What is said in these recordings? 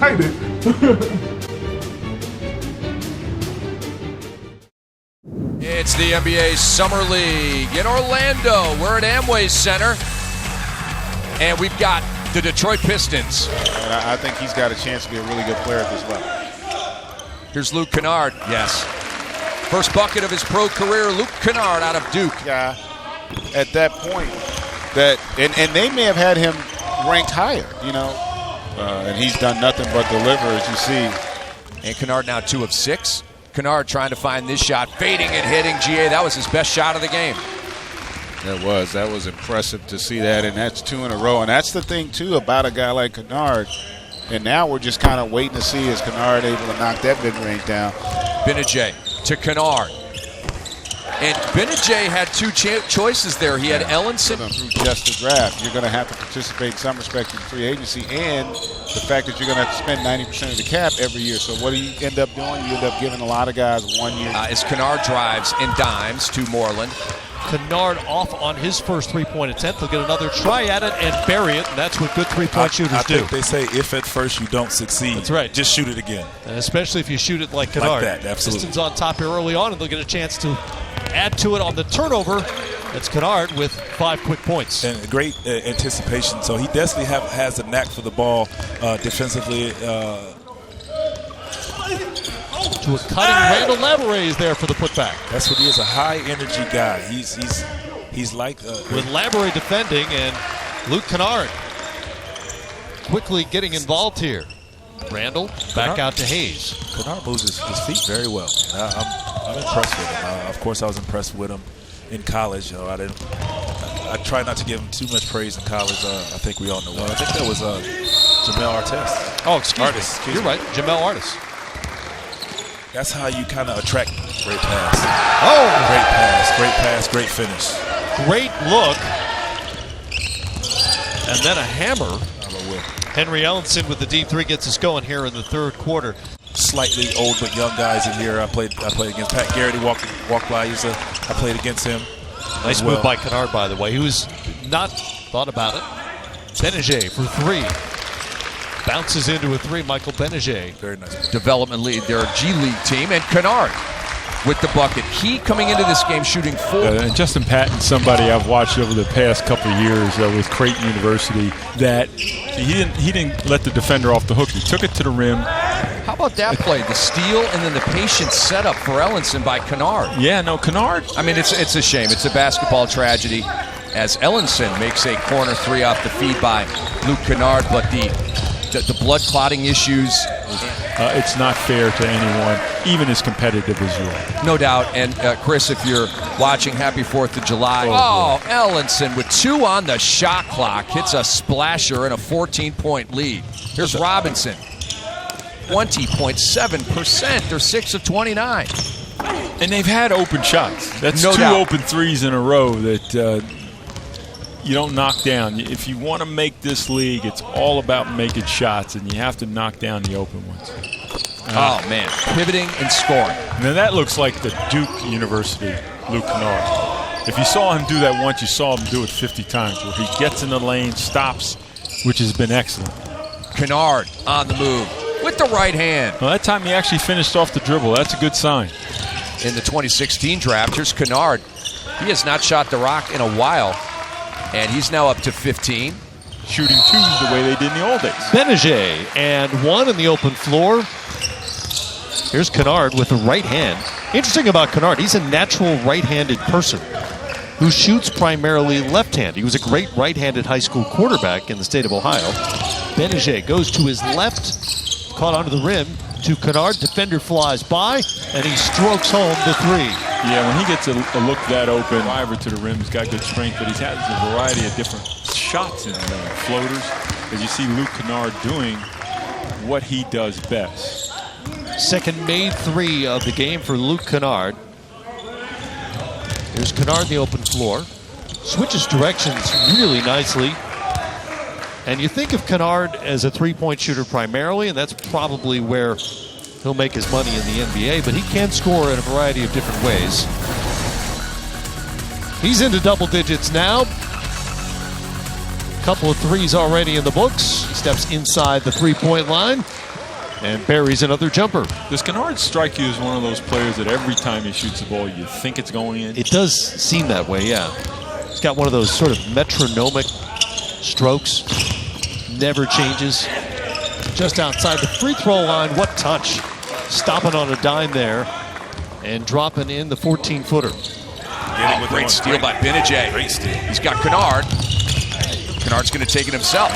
excited. It's the NBA Summer League in Orlando. We're at Amway Center, and we've got the Detroit Pistons. And I think he's got a chance to be a really good player at this level. Here's Luke Kennard. Yes. First bucket of his pro career, Luke Kennard out of Duke. Yeah, at that point, that and they may have had him ranked higher, you know, and he's done nothing but deliver, as you see. And Kennard now 2 of 6. Kennard trying to find this shot, fading and hitting. GA, that was his best shot of the game. That was impressive to see that, and that's 2 in a row. And that's the thing, too, about a guy like Kennard. And now we're just kind of waiting to see, is Kennard able to knock that mid-range down. Benajay to Kennard. And Benajay had 2 choices there. He had Ellenson. Through just the draft, you're going to have to participate in some respect in free agency, and the fact that you're going to have to spend 90% of the cap every year. So what do you end up doing? You end up giving a lot of guys 1 year. As Kennard drives and dimes to Moreland. Kennard off on his first three-point attempt. He'll get another try at it and bury it, and that's what good three-point shooters do. I think they say if at first you don't succeed, that's right, just shoot it again. And especially if you shoot it like Kennard. Like that, absolutely. Pistons on top here early on, and they'll get a chance to add to it on the turnover. That's Kennard with 5 quick points. And great anticipation. So he definitely has a knack for the ball defensively. To a cutting Randall Labouré is there for the putback. That's what he is, a high-energy guy. He's like... with Labouré defending and Luke Kennard quickly getting involved here. Randall back out to Hayes. Kennard moves his feet very well. I'm impressed with him. Of course, I was impressed with him in college. I try not to give him too much praise in college. I think we all know what. I think that was Jamel Artis. Oh, excuse me. You're right, Jamel Artis. That's how you kind of attract great pass. Oh! Great pass, great finish. Great look. And then a hammer. Henry Ellenson with the D3 gets us going here in the third quarter. Slightly old but young guys in here. I played against Pat Garrity, walked by. I played against him. Nice move by Kennard, by the way. He was not thought about it. Benajay for 3. Bounces into a 3, Michael Benajay. Very nice. Development lead, their G League team, and Kennard with the bucket. He coming into this game shooting 4. And Justin Patton, somebody I've watched over the past couple of years with Creighton University, that he didn't let the defender off the hook. He took it to the rim. How about that play? The steal and then the patient setup for Ellenson by Kennard. Yeah, no, Kennard. I mean, it's a shame. It's a basketball tragedy as Ellenson makes a corner 3 off the feed by Luke Kennard, but the blood clotting issues. It's not fair to anyone, even as competitive as you are. No doubt. And Chris, if you're watching, happy 4th of July. Oh, Ellenson with 2 on the shot clock hits a splasher and a 14-point lead. Here's Robinson. 20.7%. They're 6 of 29. And they've had open shots. That's no 2 doubt. open threes in a row that you don't knock down. If you want to make this league, it's all about making shots, and you have to knock down the open ones. Oh, man. Pivoting and scoring. Now, that looks like the Duke University Luke Kennard. If you saw him do that once, you saw him do it 50 times, where he gets in the lane, stops, which has been excellent. Kennard on the move with the right hand. Well, that time he actually finished off the dribble. That's a good sign. In the 2016 draft, here's Kennard. He has not shot the rock in a while, and he's now up to 15. Shooting 2s the way they did in the old days. Benajay and 1 in the open floor. Here's Kennard with the right hand. Interesting about Kennard, he's a natural right-handed person who shoots primarily left-handed. He was a great right-handed high school quarterback in the state of Ohio. Benajay goes to his left, caught onto the rim to Kennard. Defender flies by, and he strokes home the 3. Yeah, when he gets a look that open, driver to the rim, he's got good strength, but he has a variety of different shots in there. Floaters, as you see Luke Kennard doing what he does best. Second made 3 of the game for Luke Kennard. Here's Kennard in the open floor. Switches directions really nicely. And you think of Kennard as a three-point shooter primarily, and that's probably where he'll make his money in the NBA, but he can score in a variety of different ways. He's into double digits now. Couple of 3s already in the books. He steps inside the three-point line. and buries another jumper. Does Kennard strike you as one of those players that every time he shoots the ball, you think it's going in? It does seem that way, yeah. He's got one of those sort of metronomic strokes. Never changes. Just outside the free throw line. What touch. Stopping on a dime there and dropping in the 14-footer. Great steal by Benajay. Great steal. He's got Kennard. Kennard's going to take it himself.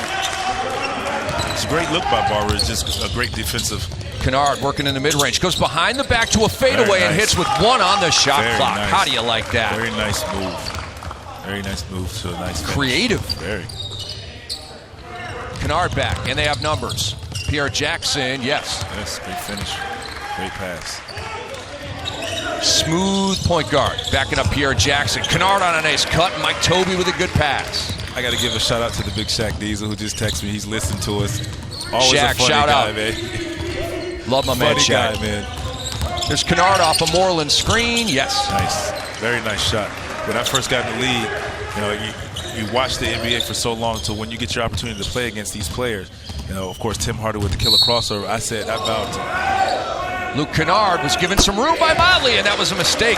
It's a great look by Barber. It's just a great defensive. Kennard working in the mid-range. Goes behind the back to a fadeaway and hits with one on the shot clock. Nice. How do you like that? Very nice move. Very nice move to a nice finish. Creative. Very. Kennard back, and they have numbers. Pierre Jackson, yes. Yes, great finish. Great pass. Smooth point guard. Backing up Pierre Jackson. Kennard on a nice cut. Mike Tobey with a good pass. I got to give a shout out to the big Shaq Diesel who just texted me. He's listening to us. Always Shaq, a funny shout guy, out. man. Love my man, Funny Shaq. guy, man. There's Kennard off a Moreland screen. Yes. Nice. Very nice shot. When I first got in the league, you know, you watch the NBA for so long until when you get your opportunity to play against these players. You know, of course, Tim Hardaway with the killer crossover. I said, I vowed to. Luke Kennard was given some room by Motley, and that was a mistake.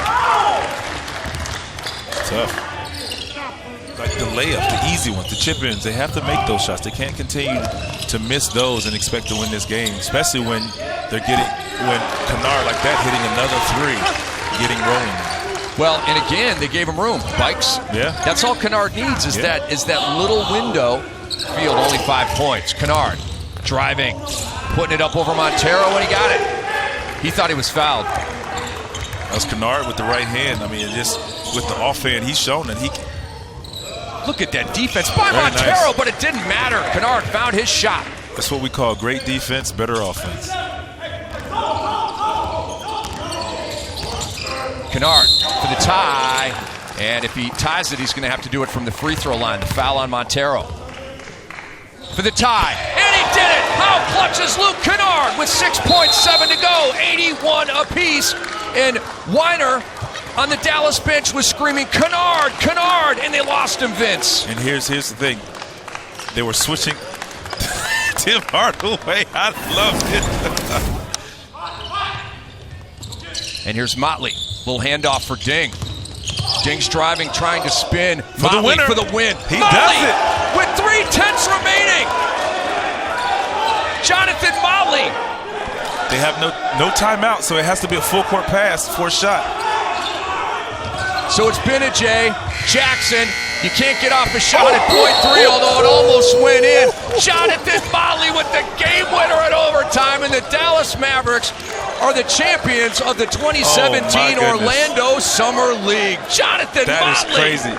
Tough. Like the layup, the easy ones, the chip-ins, they have to make those shots. They can't continue to miss those and expect to win this game, especially when when Kennard like that hitting another three, getting rolling. Well, and again, they gave him room. Bikes. Yeah. That's all Kennard needs is that little window. Field only 5 points. Kennard driving, putting it up over Montero, and he got it. He thought he was fouled. That was Kennard with the right hand. I mean, just with the offhand, he's shown that he can. Look at that defense by Very Montero, nice. but it didn't matter. Kennard found his shot. That's what we call great defense, better offense. Kennard for the tie, and if he ties it, he's going to have to do it from the free throw line. The foul on Montero. For the tie, and he did it! How clutch is Luke Kennard with 6.7 to go, 81 apiece, and Weiner on the Dallas bench was screaming, Kennard, Kennard, and they lost him, Vince. And here's the thing. They were switching Tim Hardaway. I loved it. And here's Motley. Little handoff for Ding. Ding's driving, trying to spin. For the winner. For the win. He Motley does it. with 3/10 remaining. Jonathan Motley. They have no timeout, so it has to be a full court pass for a shot. So it's Benajay, Jackson. You can't get off a shot at .3, although it almost went in. Jonathan Motley with the game winner at overtime, and the Dallas Mavericks are the champions of the 2017 Oh, my goodness. Orlando Summer League. Jonathan That is Motley. crazy.